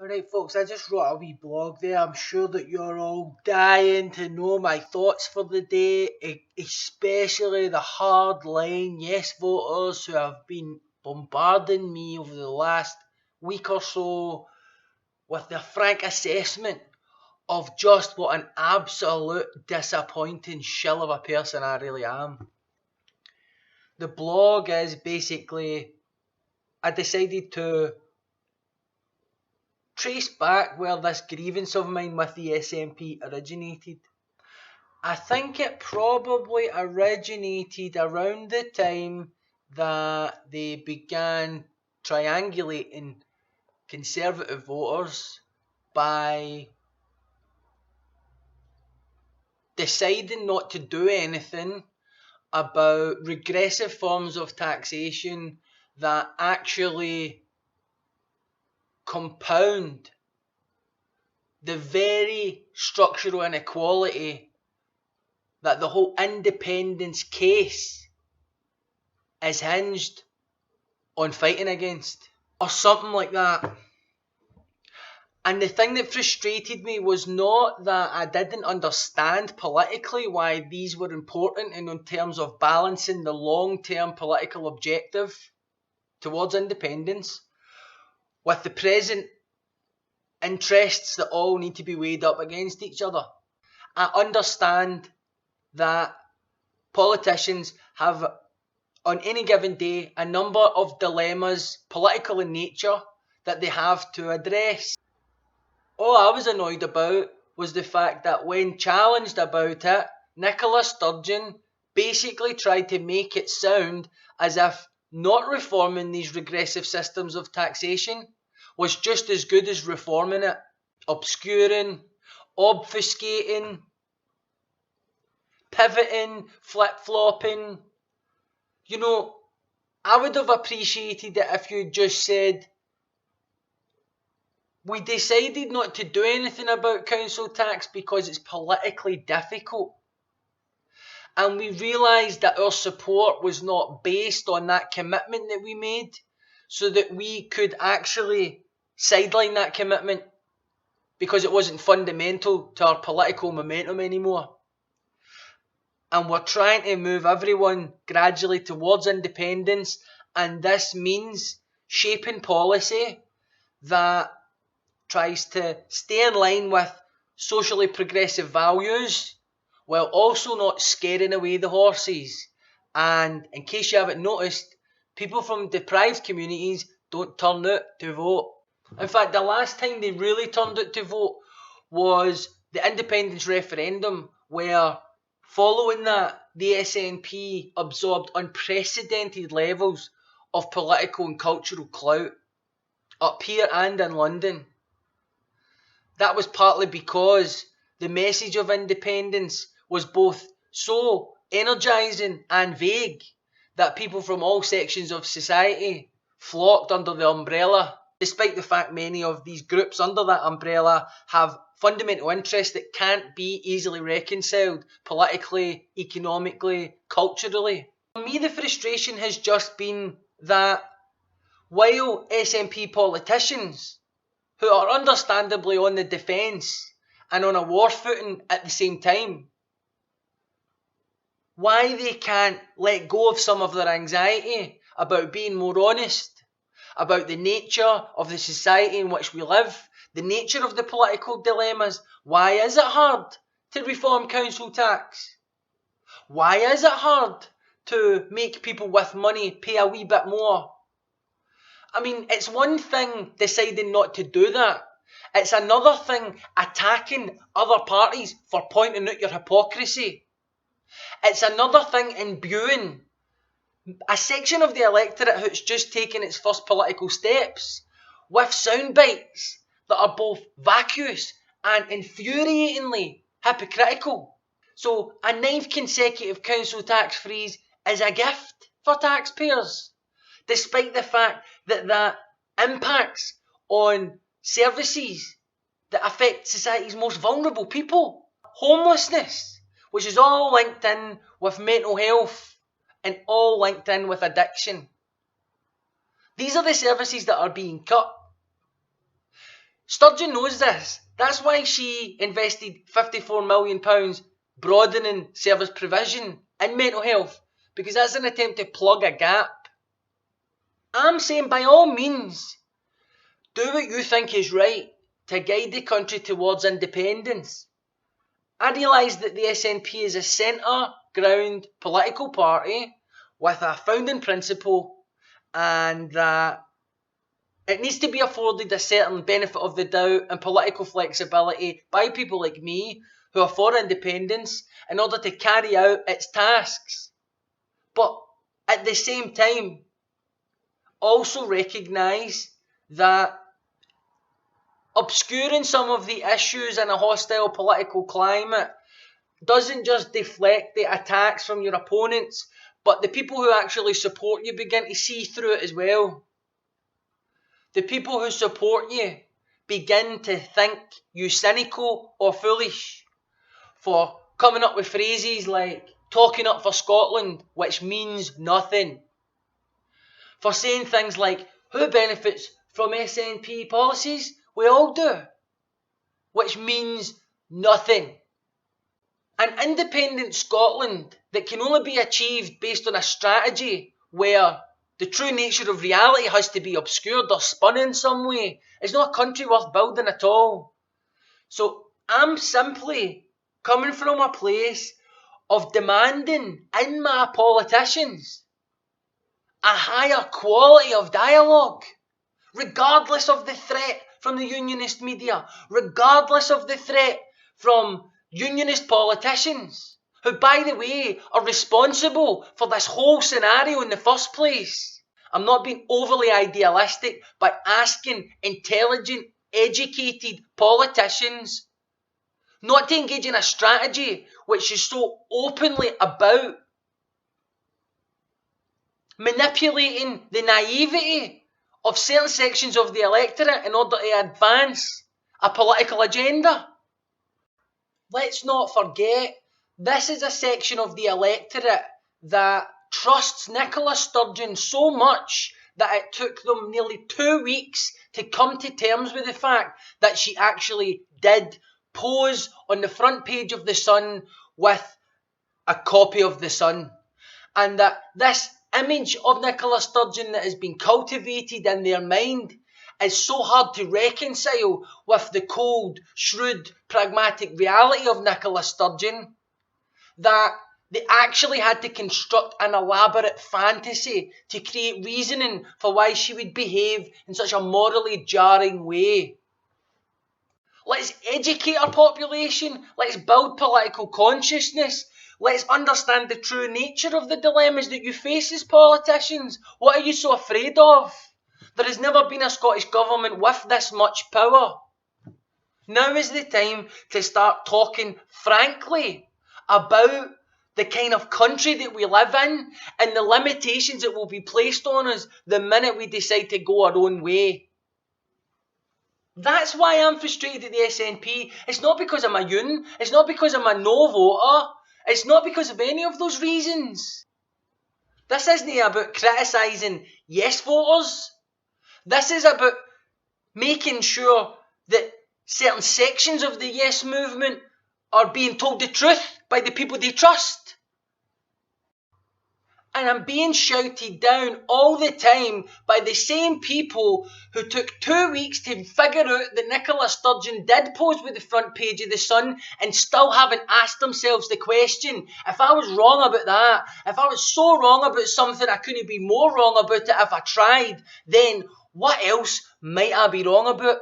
Alright folks, I just wrote a wee blog there. I'm sure that you're all dying to know my thoughts for the day, especially the hardline yes voters who have been bombarding me over the last week or so with their frank assessment of just what an absolute disappointing shill of a person I really am. The blog is basically, I decided to trace back where this grievance of mine with the SNP originated. I think it probably originated around the time that they began triangulating Conservative voters by deciding not to do anything about regressive forms of taxation that actually compound the very structural inequality that the whole independence case is hinged on fighting against, or something like that. And the thing that frustrated me was not that I didn't understand politically why these were important in terms of balancing the long-term political objective towards independence with the present interests that all need to be weighed up against each other. I understand that politicians have, on any given day, a number of dilemmas, political in nature, that they have to address. All I was annoyed about was the fact that when challenged about it, Nicola Sturgeon basically tried to make it sound as if not reforming these regressive systems of taxation was just as good as reforming it, obscuring, obfuscating, pivoting, flip-flopping. You know, I would have appreciated it if you just said, we decided not to do anything about council tax because it's politically difficult. And we realised that our support was not based on that commitment that we made, so that we could actually sideline that commitment because it wasn't fundamental to our political momentum anymore. And we're trying to move everyone gradually towards independence, and this means shaping policy that tries to stay in line with socially progressive values while also not scaring away the horses. And in case you haven't noticed, people from deprived communities don't turn out to vote. In fact, the last time they really turned out to vote was the independence referendum, where following that, the SNP absorbed unprecedented levels of political and cultural clout, up here and in London. That was partly because the message of independence was both so energising and vague that people from all sections of society flocked under the umbrella, despite the fact many of these groups under that umbrella have fundamental interests that can't be easily reconciled politically, economically, culturally. For me, the frustration has just been that while SNP politicians, who are understandably on the defence and on a war footing at the same time, why they can't let go of some of their anxiety about being more honest, about the nature of the society in which we live, the nature of the political dilemmas. Why is it hard to reform council tax? Why is it hard to make people with money pay a wee bit more? I mean, it's one thing deciding not to do that. It's another thing attacking other parties for pointing out your hypocrisy. It's another thing imbuing a section of the electorate who's just taken its first political steps with sound bites that are both vacuous and infuriatingly hypocritical. So a ninth consecutive council tax freeze is a gift for taxpayers, despite the fact that that impacts on services that affect society's most vulnerable people. Homelessness, which is all linked in with mental health and all linked in with addiction. These are the services that are being cut. Sturgeon knows this. That's why she invested £54 million broadening service provision in mental health, because that's an attempt to plug a gap. I'm saying by all means, do what you think is right to guide the country towards independence. I realise that the SNP is a centre-ground political party with a founding principle, and that it needs to be afforded a certain benefit of the doubt and political flexibility by people like me who are for independence in order to carry out its tasks. But at the same time, also recognise that obscuring some of the issues in a hostile political climate doesn't just deflect the attacks from your opponents, but the people who actually support you begin to see through it as well. The people who support you begin to think you cynical or foolish for coming up with phrases like talking up for Scotland, which means nothing. For saying things like, who benefits from SNP policies? We all do. Which means nothing. An independent Scotland that can only be achieved based on a strategy where the true nature of reality has to be obscured or spun in some way is not a country worth building at all. So I'm simply coming from a place of demanding in my politicians a higher quality of dialogue, regardless of the threat from the unionist media, regardless of the threat from unionist politicians, who, by the way, are responsible for this whole scenario in the first place. I'm not being overly idealistic by asking intelligent, educated politicians not to engage in a strategy which is so openly about manipulating the naivety of certain sections of the electorate in order to advance a political agenda. Let's not forget, this is a section of the electorate that trusts Nicola Sturgeon so much that it took them nearly 2 weeks to come to terms with the fact that she actually did pose on the front page of The Sun with a copy of The Sun. And that this image of Nicola Sturgeon that has been cultivated in their mind is so hard to reconcile with the cold, shrewd, pragmatic reality of Nicola Sturgeon that they actually had to construct an elaborate fantasy to create reasoning for why she would behave in such a morally jarring way. Let's educate our population. Let's build political consciousness. Let's understand the true nature of the dilemmas that you face as politicians. What are you so afraid of? There has never been a Scottish government with this much power. Now is the time to start talking frankly about the kind of country that we live in and the limitations that will be placed on us the minute we decide to go our own way. That's why I'm frustrated at the SNP. It's not because I'm a Union. It's not because I'm a no voter. It's not because of any of those reasons. This isn't about criticising yes voters. This is about making sure that certain sections of the yes movement are being told the truth by the people they trust. And I'm being shouted down all the time by the same people who took 2 weeks to figure out that Nicola Sturgeon did pose with the front page of The Sun and still haven't asked themselves the question, if I was wrong about that, if I was so wrong about something I couldn't be more wrong about it if I tried, then what else might I be wrong about?